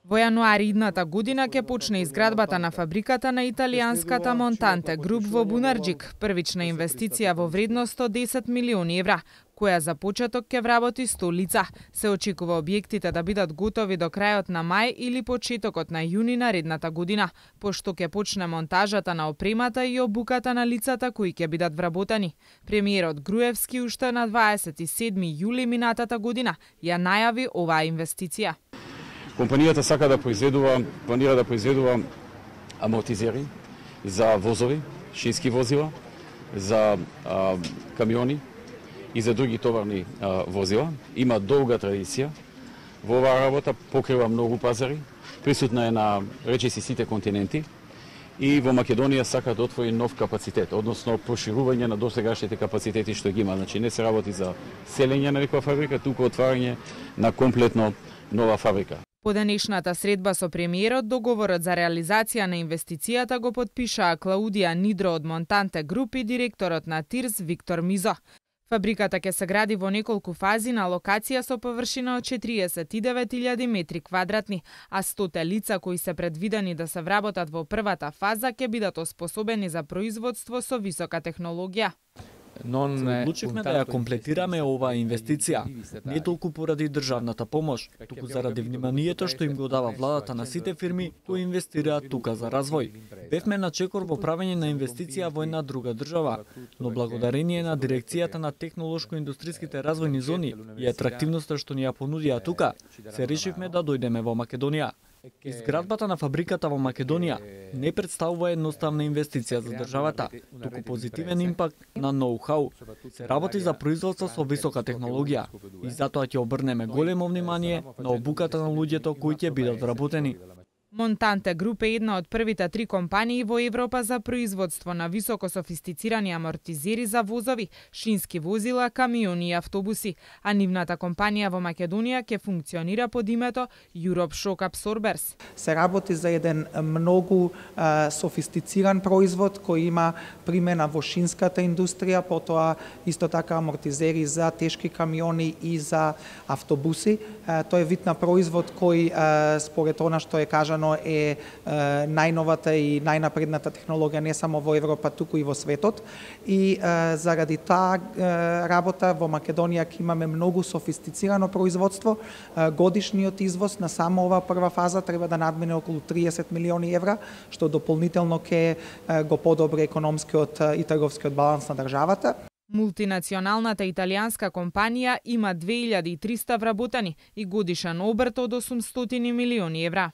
Во јануари идната година ќе почне изградбата на фабриката на италијанската Монтанте Груп во Бунарџик, првична инвестиција во вредност од 10 милиони евра, која за почеток ќе вработи 100 лица. Се очекува објектите да бидат готови до крајот на мај или почетокот на јуни наредната година, пошто ќе почне монтажата на опремата и обуката на лицата кои ќе бидат вработени. Премиерот Груевски уште на 27 јули минатата година ја најави оваа инвестиција. Компанијата планира да произведува амортизери за возови, шински возила, за камиони и за други товарни возила. Има долга традиција во оваа работа, покрива многу пазари, присутна е на речиси сите континенти и во Македонија сака да отвори нов капацитет, односно проширување на досегашните капацитети што ги има. Значи не се работи за селење на некоја фабрика, туку отварање на комплетно нова фабрика. По денешната средба со премиерот, договорот за реализација на инвестицијата го подпишаа Клаудија Нидро од Монтанте Груп и директорот на ТИРС Виктор Мизо. Фабриката ќе се гради во неколку фази на локација со површина од 49.000 метри квадратни, а 100 лица кои се предвидени да се вработат во првата фаза ќе бидат оспособени за производство со висока технологија. Одлучивме да ја комплетираме оваа инвестиција, не толку поради државната помош, туку заради вниманието што им го дава владата на сите фирми кои инвестираат тука за развој. Бевме на чекор во правење на инвестиција во една друга држава, но благодарение на дирекцијата на технолошко-индустриските развојни зони и атрактивноста што ни ја понудија тука, се решивме да дојдеме во Македонија. Изградбата на фабриката во Македонија не представува едноставна инвестиција за државата, туку позитивен импакт на ноу-хау. Се работи за производство со висока технологија и затоа ќе обрнеме големо внимание на обуката на луѓето кои ќе бидат вработени. Монтанте Груп е една од првите 3 компании во Европа за производство на високо софистицирани амортизери за возови, шински возила, камиони и автобуси, а нивната компанија во Македонија ќе функционира под името Europe Shock Absorbers. Се работи за еден многу софистициран производ кој има примена во шинската индустрија, потоа исто така амортизери за тешки камиони и за автобуси. Тој е вид на производ кој според она што е кажано е најновата и најнапредната технологија не само во Европа, туку и во светот. И заради таа работа во Македонија ќе имаме многу софистицирано производство. Годишниот извоз на само оваа прва фаза треба да надмине околу 30 милиони евра, што дополнително ќе го подобри економскиот и трговскиот баланс на државата. Мултинационалната италијанска компанија има 2300 вработени и годишен обрт од 800 милиони евра.